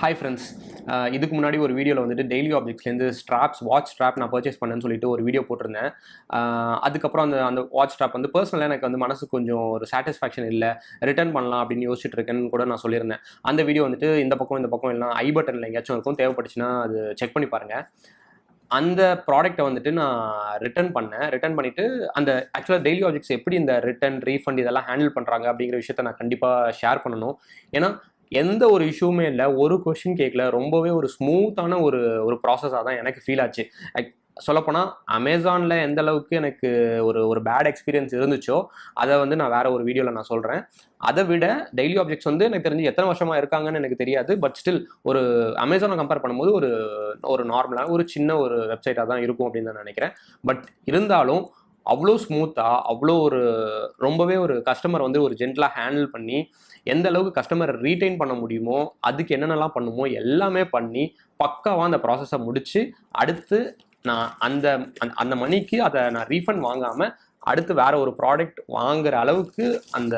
Hi friends. இதுக்கு முன்னாடி ஒரு வீடியோவில் வந்துட்டு டெய்லி ஆப்ஜெக்ட்ஸ்லேருந்து ஸ்ட்ராப்ஸ் வாட்ச் ஸ்ட்ராப் நான் பர்ச்சேஸ் பண்ணேன்னு சொல்லிட்டு ஒரு வீடியோ போட்டிருந்தேன். அதுக்கப்புறம் அந்த அந்த வாட்ச் ஸ்ட்ராப் வந்து பர்சனலாக எனக்கு வந்து மனசுக்கு கொஞ்சம் ஒரு சாட்டிஸ்ஃபேக்ஷன் இல்லை, ரிட்டர்ன் பண்ணலாம் அப்படின்னு யோசிச்சுட்டு இருக்கேன்னு கூட நான் சொல்லியிருந்தேன். அந்த வீடியோ வந்துட்டு இந்த பக்கம் எல்லாம் ஐ பட்டனில் எங்கேயாச்சும் இருக்கும், தேவைப்பட்டுச்சுன்னா அது செக் பண்ணி பாருங்கள். அந்த ப்ராடக்ட்டை வந்துட்டு நான் ரிட்டர்ன் பண்ணிவிட்டு அந்த ஆக்சுவலாக டெய்லி ஆப்ஜெக்ட்ஸ் எப்படி இந்த ரிட்டர்ன் ரீஃபண்ட் இதெல்லாம் ஹேண்டில் பண்ணுறாங்க அப்படிங்கிற விஷயத்த நான் கண்டிப்பாக ஷேர் பண்ணணும். ஏன்னா எந்த ஒரு இஷ்யூமே இல்லை, ஒரு கொஷின் கேட்கல, ரொம்பவே ஒரு ஸ்மூத்தான ஒரு ப்ராசஸாக தான் எனக்கு ஃபீல் ஆச்சு. சொல்லப்போனால் அமேசானில் எந்த அளவுக்கு எனக்கு ஒரு பேட் எக்ஸ்பீரியன்ஸ் இருந்துச்சோ அதை வந்து நான் வேற ஒரு வீடியோவில் நான் சொல்கிறேன். அதை விட டெய்லி ஆப்ஜெக்ட்ஸ் வந்து எனக்கு தெரிஞ்சு எத்தனை வருஷமாக இருக்காங்கன்னு எனக்கு தெரியாது. பட் ஸ்டில் ஒரு அமேசானை கம்பேர் பண்ணும்போது ஒரு நார்மலான ஒரு சின்ன ஒரு வெப்சைட்டாக தான் இருக்கும் அப்படின்னு நான் நினைக்கிறேன். பட் இருந்தாலும் அவ்வளோ ஸ்மூத்தாக, அவ்வளோ ரொம்பவே ஒரு கஸ்டமர் வந்து ஒரு ஜென்டலாக ஹேண்டில் பண்ணி எந்த அளவுக்கு கஸ்டமரை ரீட்டைன் பண்ண முடியுமோ அதுக்கு என்னென்னலாம் பண்ணுமோ எல்லாமே பண்ணி பக்காவாக அந்த ப்ராசஸை முடித்து அடுத்து நான் அந்த அந்த மணிக்கு அதை நான் ரீஃபண்ட் வாங்காமல் அடுத்து வேற ஒரு ப்ராடக்ட் வாங்குற அளவுக்கு அந்த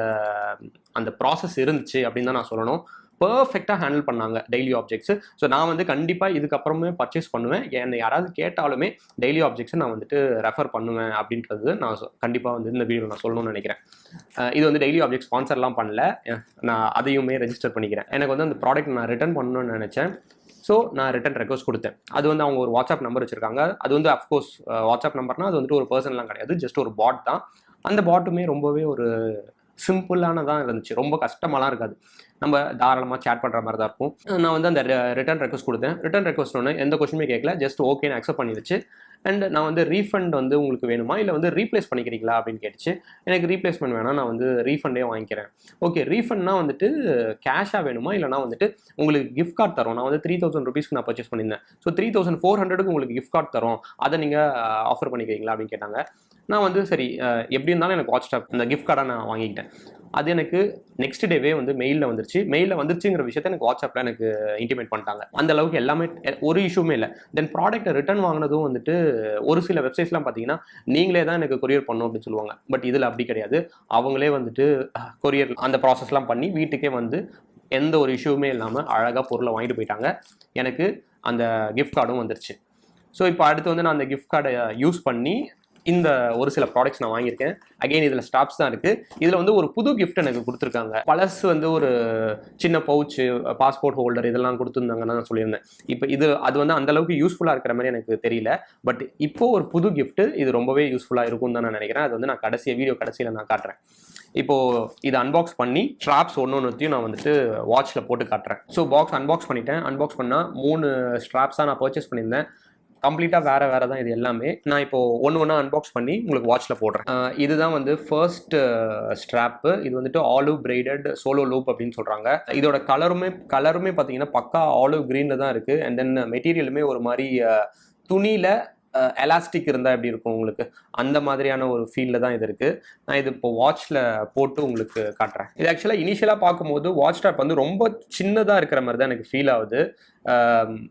அந்த ப்ராசஸ் இருந்துச்சு அப்படின்னு தான் நான் சொல்லணும். பர்ஃபெக்டாக ஹேண்டில் பண்ணாங்க டெய்லி ஆப்ஜெக்ட்ஸ். ஸோ நான் வந்து கண்டிப்பாக இதுக்கப்புறமே பர்ச்சேஸ் பண்ணுவேன். என்னை யாராவது கேட்டாலுமே டெய்லி ஆப்ஜெக்ட்ஸை நான் வந்துட்டு ரெஃபர் பண்ணுவேன் அப்படின்றது நான் கண்டிப்பாக வந்து இந்த வீடியோவில் நான் சொல்லணும்னு நினைக்கிறேன். இது வந்து டெய்லி ஆப்ஜெக்ட் ஸ்பான்சர்லாம் பண்ணல, நான் அதையுமே ரெஜிஸ்டர் பண்ணிக்கிறேன். எனக்கு வந்து அந்த ப்ராடக்ட் நான் ரிட்டர்ன் பண்ணணும்னு நினச்சேன். ஸோ நான் ரிட்டன் ரெக்வஸ்ட் கொடுத்தேன். அது வந்து அவங்க ஒரு வாட்ஸ்அப் நம்பர் வச்சுருக்காங்க. அது வந்து அஃப்கோர்ஸ் வாட்ஸ்அப் நம்பர்னால் அது வந்துட்டு ஒரு பர்சன்லாம் கிடையாது, ஜஸ்ட் ஒரு பாட் தான். அந்த பாட்டுமே ரொம்பவே ஒரு சிம்பிளானதான் இருந்துச்சு, ரொம்ப கஷ்டமாலாம் இருக்காது, நம்ம தாராளமாக சேட் பண்ணுற மாதிரி தான் இருக்கும். நான் வந்து அந்த ரிட்டன் ரெக்வஸ்ட் கொடுத்தேன். ரிட்டன் ரெக்வஸ்ட் ஒன்று எந்த கொஸ்டினுமே கேட்கல, ஜஸ்ட் ஓகேன்னு அக்செப்ட் பண்ணிடுச்சு. அண்ட் நான் வந்து ரீஃபண்ட் வந்து உங்களுக்கு வேணுமா இல்லை வந்து ரீப்ளேஸ் பண்ணிக்கிறீங்களா அப்படின்னு கேட்டுச்சு. எனக்கு ரீப்ளேஸ்மெண்ட் வேணாம், நான் வந்து ரீஃபண்டே வாங்கிக்கிறேன். ஓகே, ரீஃபண்ட்னா வந்துட்டு கேஷாக வேணுமா இல்லைனா வந்துட்டு உங்களுக்கு கிஃப்ட் கார்டு தரோம். நான் வந்து 3000 rupees நான் பர்ச்சேஸ் பண்ணியிருந்தேன். ஸோ 3400 உங்களுக்கு கிஃப்ட் கார்டு தரோம், அதை நீங்கள் ஆஃபர் பண்ணிக்கிறீங்களா அப்படின்னு கேட்டாங்க. நான் வந்து சரி எப்படி இருந்தாலும் எனக்கு வாட்ச் ஸ்டாப் அந்த கிஃப்ட் கார்டை நான் வாங்கிக்கிட்டேன். அது எனக்கு நெக்ஸ்ட் டேவே வந்து மெயிலில் வந்துருச்சுங்கிற விஷயத்த எனக்கு வாட்ஸ்அப்பில் எனக்கு இன்டிமேட் பண்ணிட்டாங்க. அந்த அளவுக்கு எல்லாமே ஒரு இஷ்யூமே இல்லை. தென் ப்ராடக்ட்டை ரிட்டர்ன் வாங்கினதும் வந்துட்டு ஒரு சில வெப்சைட்ஸ்லாம் பார்த்தீங்கன்னா நீங்களே தான் எனக்கு கொரியர் பண்ணணும் அப்படின்னு சொல்லுவாங்க. பட் இதில் அப்படி கிடையாது, அவங்களே வந்துட்டு கொரியர் அந்த ப்ராசஸ்லாம் பண்ணி வீட்டுக்கே வந்து எந்த ஒரு இஷ்யூமே இல்லாமல் அழகாக பொருளை வாங்கிட்டு போயிட்டாங்க. எனக்கு அந்த கிஃப்ட் கார்டும் வந்துருச்சு. ஸோ இப்போ அடுத்து வந்து நான் அந்த கிஃப்ட் கார்டை யூஸ் பண்ணி இந்த ஒரு சில ப்ராடக்ட்ஸ் நான் வாங்கியிருக்கேன். அகெயின் இதில் ஸ்டாப்ஸ் தான் இருக்குது. இதில் வந்து ஒரு புது கிஃப்ட் எனக்கு கொடுத்துருக்காங்க. பழசு வந்து ஒரு சின்ன பவுச்சு, பாஸ்போர்ட் ஹோல்டர் இதெல்லாம் கொடுத்துருந்தாங்கன்னு நான் சொல்லியிருந்தேன். இப்போ அது வந்து அந்தளவுக்கு யூஸ்ஃபுல்லாக இருக்கிற மாதிரி எனக்கு தெரியல. பட் இப்போது ஒரு புது கிஃப்ட்டு, இது ரொம்பவே யூஸ்ஃபுல்லாக இருக்கும்னு தான் நான் நினைக்கிறேன். அது வந்து நான் வீடியோ கடைசியில் நான் காட்டுறேன். இப்போது இதை அன்பாக்ஸ் பண்ணி ஸ்ட்ராப்ஸ் ஒன்றுத்தையும் நான் வந்துட்டு வாட்சில் போட்டு காட்டுறேன். ஸோ பாக்ஸ் அன்பாக்ஸ் பண்ணிட்டேன். அன்பாக்ஸ் பண்ணால் 3 ஸ்ட்ராப்ஸாக நான் பர்ச்சேஸ் பண்ணியிருந்தேன். கம்ப்ளீட்டாக வேறு தான் இது எல்லாமே. நான் இப்போது ஒன்று அன்பாக்ஸ் பண்ணி உங்களுக்கு வாட்சில் போடுறேன். இதுதான் வந்து ஃபர்ஸ்ட் ஸ்ட்ராப்பு. இது வந்துட்டு ஆலிவ் பிரைடட் சோலோ லூப் அப்படின்னு சொல்கிறாங்க. இதோட கலருமே பார்த்தீங்கன்னா பக்கா ஆலிவ் க்ரீனில் தான் இருக்குது. அண்ட் தென் மெட்டீரியலுமே ஒரு மாதிரி துணியில் எலாஸ்டிக் இருந்தால் எப்படி இருக்கும் உங்களுக்கு, அந்த மாதிரியான ஒரு ஃபீலில் தான் இது இருக்குது. நான் இது இப்போ வாட்சில் போட்டு உங்களுக்கு காட்டுறேன். இது ஆக்சுவலாக இனிஷியலாக பார்க்கும்போது வாட்ச் ஸ்டாப் வந்து ரொம்ப சின்னதாக இருக்கிற மாதிரி தான் எனக்கு ஃபீல் ஆகுது.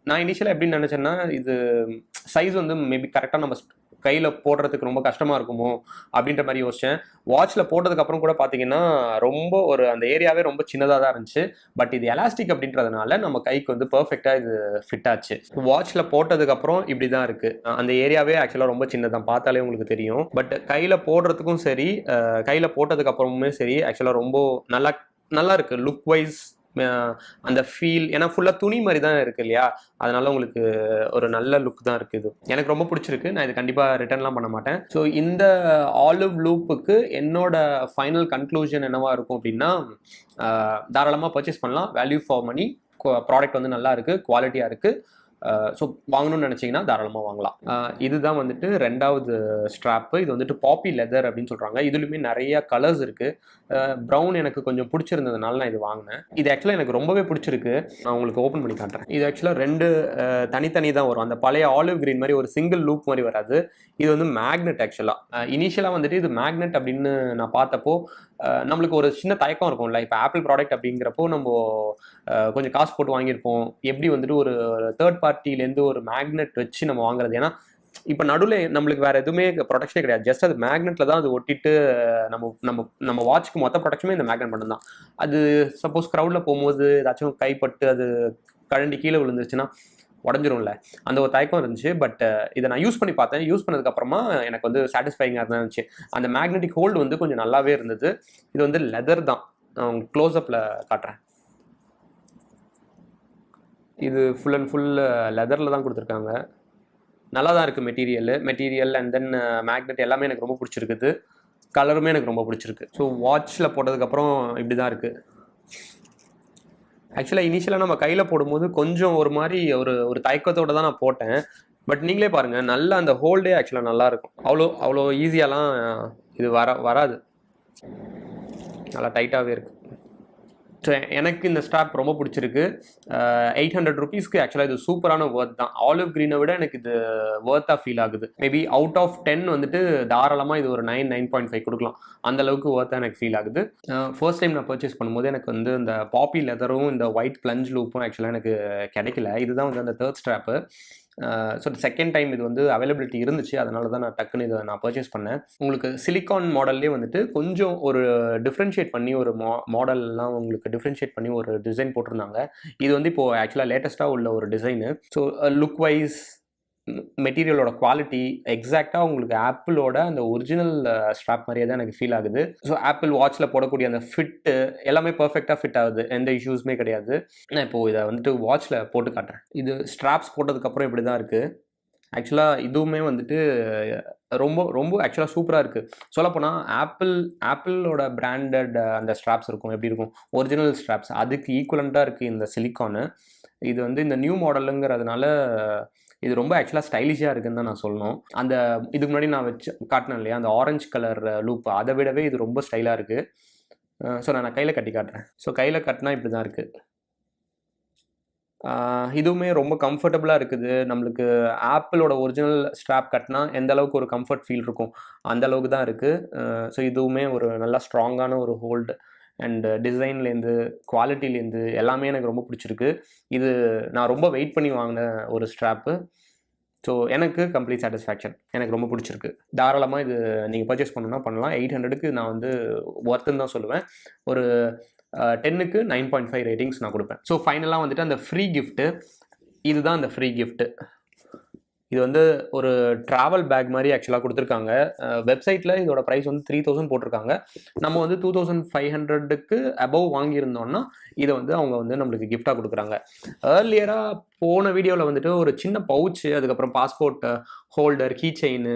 நான் இனிஷியலாக எப்படின்னு நினச்சேன்னா இது சைஸ் வந்து மேபி கரெக்டாக நம்ம கையில் போடுறதுக்கு ரொம்ப கஷ்டமாக இருக்குமோ அப்படின்ற மாதிரி யோசித்தேன். வாட்சில் போட்டதுக்கப்புறம் கூட பார்த்தீங்கன்னா ரொம்ப அந்த ஏரியாவே ரொம்ப சின்னதாக தான் இருந்துச்சு. பட் இது எலாஸ்டிக் அப்படின்றதுனால நம்ம கைக்கு வந்து பர்ஃபெக்டாக இது ஃபிட் ஆச்சு. வாட்சில் போட்டதுக்கப்புறம் இப்படி தான் இருக்குது. அந்த ஏரியாவே ஆக்சுவலாக ரொம்ப சின்னதான், பார்த்தாலே உங்களுக்கு தெரியும். பட் கையில் போடுறதுக்கும் சரி, கையில் போட்டதுக்கப்புறமுமே சரி, ஆக்சுவலாக ரொம்ப நல்லா இருக்குது லுக் வைஸ். அந்த ஃபீல் ஏன்னா ஃபுல்லாக துணி மாதிரி தான் இருக்குது இல்லையா, அதனால உங்களுக்கு ஒரு நல்ல லுக் தான் இருக்குது. எனக்கு ரொம்ப பிடிச்சிருக்கு. நான் இது கண்டிப்பாக ரிட்டர்ன்லாம் பண்ண மாட்டேன். ஸோ இந்த ஆலிவ் லூப்புக்கு என்னோட ஃபைனல் கன்க்ளூஷன் என்னவா இருக்கும் அப்படின்னா, தாராளமாக பர்ச்சேஸ் பண்ணலாம். Value for money. ப்ராடக்ட் வந்து நல்லா இருக்குது, குவாலிட்டியாக இருக்குது. ஸோ வாங்கணும்னு நினச்சிங்கன்னா தாராளமாக வாங்கலாம். இதுதான் வந்துட்டு 2வது ஸ்ட்ராப்பு. இது வந்துட்டு பாப்பி லெதர் அப்படின்னு சொல்கிறாங்க. இதுலையுமே நிறைய கலர்ஸ் இருக்குது. ப்ரௌன் எனக்கு கொஞ்சம் பிடிச்சிருந்ததுனால நான் இது வாங்கினேன். இது ஆக்சுவலாக எனக்கு ரொம்பவே பிடிச்சிருக்கு. நான் உங்களுக்கு ஓப்பன் பண்ணி காட்டுறேன். இது ஆக்சுவலாக 2 தனித்தனி தான் வரும். அந்த பழைய ஆலிவ் கிரீன் மாதிரி ஒரு சிங்கிள் லூப் மாதிரி வராது. இது வந்து மேக்னெட். ஆக்சுவலாக இனிஷியலாக வந்துட்டு இது மேக்னெட் அப்படின்னு நான் பார்த்தப்போ நம்மளுக்கு ஒரு சின்ன தயக்கம் இருக்கும்ல. இப்போ ஆப்பிள் ப்ராடக்ட் அப்படிங்கிறப்போ நம்ம கொஞ்சம் காசு போட்டு வாங்கியிருப்போம். எப்படி வந்துட்டு ஒரு தேர்ட் பார்ட்டிலேருந்து ஒரு மேக்னெட் வச்சு நம்ம வாங்குறது. ஏன்னா இப்போ நடுவில் நம்மளுக்கு வேறு எதுவுமே ப்ரொடெக்ஷனே கிடையாது. ஜஸ்ட் அது மேக்னெட்டில் தான் அது ஒட்டிட்டு நம்ம வாட்ச்க்கு மொத்த ப்ரொடெக்ஷனுமே இந்த மேக்னெட் மட்டும் தான். அது சப்போஸ் க்ரௌடில் போகும்போது ஏதாச்சும் கைப்பட்டு அது கழண்டி கீழே விழுந்துருச்சுன்னா உடஞ்சிரும்ல, அந்த ஒரு தயக்கம் இருந்துச்சு. பட் இதை நான் யூஸ் பண்ணி பார்த்தேன். யூஸ் பண்ணதுக்கப்புறமா எனக்கு வந்து சாட்டிஸ்ஃபைங்காக தான் இருந்துச்சு. அந்த மேக்னெட்டிக் ஹோல்டு வந்து கொஞ்சம் நல்லாவே இருந்தது. இது வந்து லெதர் தான். நான் க்ளோஸ்அப்பில் காட்டுறேன். இது ஃபுல் அண்ட் ஃபுல் லெதரில் தான் கொடுத்துருக்காங்க. நல்லா தான் இருக்குது மெட்டீரியல் அண்ட் தென் மேக்னெட் எல்லாமே எனக்கு ரொம்ப பிடிச்சிருக்குது. கலருமே எனக்கு ரொம்ப பிடிச்சிருக்கு. ஸோ வாட்சில் போட்டதுக்கப்புறம் இப்படி தான் இருக்குது. ஆக்சுவலாக இனிஷியலாக நம்ம கையில் போடும்போது கொஞ்சம் ஒரு மாதிரி ஒரு தயக்கத்தோடு தான் நான் போட்டேன். பட் நீங்களே பாருங்கள், நல்லா அந்த ஹோல்டே ஆக்சுவலாக நல்லாயிருக்கும். அவ்வளோ ஈஸியாலாம் இது வராது. நல்லா டைட்டாகவே இருக்குது. ஸோ எனக்கு இந்த ஸ்ட்ராப் ரொம்ப பிடிச்சிருக்கு. 800 ருபீஸ்க்கு ஆக்சுவலாக இது சூப்பரான ஒர்த் தான். ஆலிவ் க்ரீனை விட எனக்கு இது ஒர்த்தாக ஃபீல் ஆகுது. மேபி அவுட் ஆஃப் 10 வந்துட்டு தாராளமாக இது ஒரு 9.5 கொடுக்கலாம். அந்த அளவுக்கு ஒர்த்தாக எனக்கு ஃபீல் ஆகுது. ஃபர்ஸ்ட் டைம் நான் பர்ச்சேஸ் பண்ணும்போது எனக்கு வந்து இந்த பாப்பி லெதரும் இந்த ஒயிட் பிளஞ்ச் லூப்பும் ஆக்சுவலாக எனக்கு கிடைக்கல. இதுதான் வந்து அந்த third strap. So second time இது வந்து அவைலபிலிட்டி இருந்துச்சு. அதனால தான் நான் டக்குன்னு இதை நான் பர்ச்சேஸ் பண்ணேன். உங்களுக்கு சிலிக்கான் மாடல்லே வந்துட்டு கொஞ்சம் ஒரு டிஃப்ரென்ஷியேட் பண்ணி ஒரு மாடல்லாம் உங்களுக்கு டிஃப்ரென்ஷியேட் பண்ணி ஒரு டிசைன் போட்டிருந்தாங்க. இது வந்து இப்போது ஆக்சுவலாக லேட்டஸ்ட்டாக உள்ள ஒரு டிசைனு. ஸோ லுக் வைஸ், மெட்டீரியலோட குவாலிட்டி எக்ஸாக்டாக உங்களுக்கு ஆப்பிளோட அந்த ஒரிஜினல் ஸ்ட்ராப் மாதிரியே தான் எனக்கு ஃபீல் ஆகுது. ஸோ ஆப்பிள் வாட்சில் போடக்கூடிய அந்த ஃபிட்டு எல்லாமே பர்ஃபெக்டாக ஃபிட் ஆகுது. எந்த இஷ்யூஸுமே கிடையாது. நான் இப்போது இதை வந்துட்டு வாட்சில் போட்டு காட்டுறேன். இது ஸ்ட்ராப்ஸ் போட்டதுக்கப்புறம் இப்படி தான் இருக்குது. ஆக்சுவலாக இதுவுமே வந்துட்டு ரொம்ப ரொம்ப ஆக்சுவலாக சூப்பராக இருக்குது. சொல்லப்போனால் ஆப்பிளோட பிராண்டட் அந்த ஸ்ட்ராப்ஸ் இருக்கும், எப்படி இருக்கும் ஒரிஜினல் ஸ்ட்ராப்ஸ், அதுக்கு ஈக்குவலண்ட்டாக இருக்குது இந்த சிலிக்கானு. இது வந்து இந்த நியூ மாடலுங்கிறதுனால இது ரொம்ப ஆக்சுவலாக ஸ்டைலிஷாக இருக்குன்னு தான் நான் சொல்லணும். அந்த இதுக்கு முன்னாடி நான் காட்டினேன் இல்லையா, அந்த ஆரஞ்சு கலர் லூப், அதை விடவே இது ரொம்ப ஸ்டைலாக இருக்குது. ஸோ நான் கையில் கட்டி காட்டுறேன். ஸோ கையில் கட்டினா இப்படி தான் இருக்குது. இதுவுமே ரொம்ப கம்ஃபர்டபுளாக இருக்குது. நம்மளுக்கு ஆப்பிளோட ஒரிஜினல் ஸ்ட்ராப் கட்டினா எந்த அளவுக்கு ஒரு கம்ஃபர்ட் ஃபீல் இருக்கும், அந்த அளவுக்கு தான் இருக்குது. ஸோ இதுவுமே ஒரு நல்லா ஸ்ட்ராங்கான ஒரு ஹோல்டு அண்ட் டிசைன்லேருந்து குவாலிட்டிலேருந்து எல்லாமே எனக்கு ரொம்ப பிடிச்சிருக்கு. இது நான் ரொம்ப வெயிட் பண்ணி வாங்கின ஒரு ஸ்ட்ராப்பு. ஸோ எனக்கு கம்ப்ளீட் சாட்டிஸ்ஃபேக்ஷன். எனக்கு ரொம்ப பிடிச்சிருக்கு. தாராளமாக இது நீங்கள் பர்ச்சேஸ் பண்ணணும்னா பண்ணலாம். 800க்கு நான் வந்து ஒர்த்துன்னு தான் சொல்லுவேன். ஒரு 10க்கு 9.5 ரேட்டிங்ஸ் நான் கொடுப்பேன். ஸோ ஃபைனலாக வந்துட்டு அந்த ஃப்ரீ கிஃப்ட்டு, இதுதான் அந்த ஃப்ரீ கிஃப்ட்டு. இது வந்து ஒரு ட்ராவல் பேக் மாதிரி ஆக்சுவலாக கொடுத்துருக்காங்க. வெப்சைட்டில் இதோட ப்ரைஸ் வந்து 3000 போட்டிருக்காங்க. நம்ம வந்து 2500க்கு அபவ் வாங்கியிருந்தோம்னா இதை வந்து அவங்க வந்து நம்மளுக்கு கிஃப்டாக கொடுக்குறாங்க. ஏர்லியராக போன வீடியோவில் வந்துட்டு ஒரு சின்ன பவுச்சு, அதுக்கப்புறம் பாஸ்போர்ட் ஹோல்டர், கீ செயின்,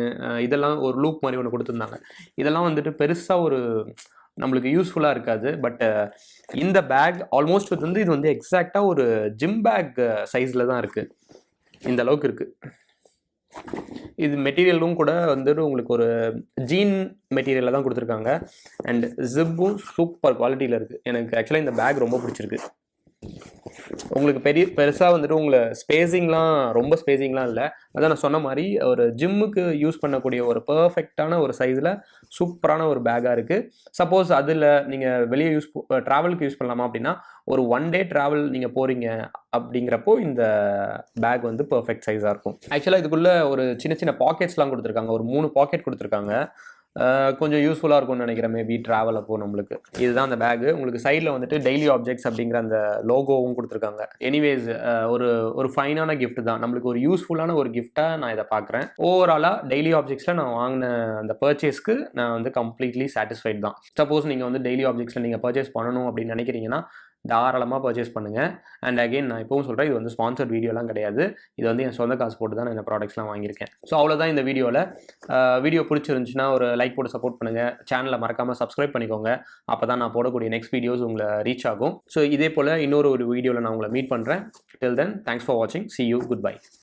இதெல்லாம் ஒரு லூப் மாதிரி ஒன்று கொடுத்துருந்தாங்க. இதெல்லாம் வந்துட்டு பெருசாக ஒரு நம்மளுக்கு யூஸ்ஃபுல்லாக இருக்காது. பட் இந்த பேக் ஆல்மோஸ்ட் வந்து இது வந்து எக்ஸாக்டாக ஒரு ஜிம் பேக் சைஸில் தான் இருக்குது. இந்த அளவுக்கு இருக்குது. இது மெட்டீரியலும் கூட வந்துட்டு உங்களுக்கு ஒரு ஜீன் மெட்டீரியலில் தான் கொடுத்துருக்காங்க. அண்ட் ஜிப்பும் சூப்பர் குவாலிட்டியில் இருக்குது. எனக்கு ஆக்சுவலாக இந்த பேக் ரொம்ப பிடிச்சிருக்கு. உங்களுக்கு பெருசாக வந்துட்டு உங்களை ரொம்ப ஸ்பேசிங்லாம் இல்லை. அதான் நான் சொன்ன மாதிரி ஒரு ஜிம்முக்கு யூஸ் பண்ணக்கூடிய ஒரு பர்ஃபெக்டான ஒரு சைஸில் சூப்பரான ஒரு பேக்காக இருக்குது. சப்போஸ் அதில் நீங்கள் வெளியே ட்ராவலுக்கு யூஸ் பண்ணலாமா அப்படின்னா, ஒரு 1 டே ட்ராவல் நீங்கள் போகிறீங்க அப்படிங்கிறப்போ இந்த பேக் வந்து பர்ஃபெக்ட் சைஸாக இருக்கும். ஆக்சுவலாக இதுக்குள்ளே ஒரு சின்ன சின்ன பாக்கெட்ஸ்லாம் கொடுத்துருக்காங்க. ஒரு 3 பாக்கெட் கொடுத்துருக்காங்க. கொஞ்சம் யூஸ்ஃபுல்லாக இருக்கும்னு நினைக்கிறேன் மேபி ட்ராவல் அப்போ நம்மளுக்கு. இதுதான் அந்த பேகு. உங்களுக்கு சைடில் வந்துட்டு டெய்லி ஆப்ஜெக்ட்ஸ் அப்படிங்கிற அந்த லோகோவும் கொடுத்துருக்காங்க. எனிவேஸ் ஒரு ஃபைனான கிஃப்ட் தான். நம்மளுக்கு ஒரு யூஸ்ஃபுல்லான ஒரு கிஃப்டாக நான் இதை பார்க்குறேன். ஓவராலாக டெய்லி ஆப்ஜெக்ட்ஸில் நான் வாங்கின அந்த பர்ச்சேஸ்க்கு நான் வந்து கம்ப்ளீட்லி சாட்டிஸ்ஃபைட் தான். சப்போஸ் நீங்கள் வந்து டெய்லி ஆப்ஜெக்ட்ஸில் நீங்கள் பர்ச்சேஸ் பண்ணணும் அப்படின்னு நினைக்கிறீங்கன்னா தாராளமாக பர்ச்சேஸ் பண்ணுங்கள். அண்ட் அகெயின் நான் இப்போவும் சொல்கிறேன், இது வந்து ஸ்பான்சர்ட் வீடியோலாம் கிடையாது. இது வந்து என் சொந்த காசு போட்டு தான் நான் இந்த ப்ராடக்ட்ஸ்லாம் வாங்கியிருக்கேன். ஸோ அவ்வளோதான் இந்த வீடியோவில். வீடியோ பிடிச்சிருந்துச்சுன்னா ஒரு லைக் போட்டு சப்போர்ட் பண்ணுங்கள். சேனலை மறக்காமல் சப்ஸ்கிரைப் பண்ணிக்கோங்க. அப்போ தான் நான் போடக்கூடிய நெக்ஸ்ட் வீடியோஸ் உங்களை ரீச் ஆகும். ஸோ இதே போல் இன்னொரு வீடியோவில் நான் உங்களை மீட் பண்ணுறேன். டில் தென், தேங்க்ஸ் ஃபார் வாட்சிங். See you. Goodbye.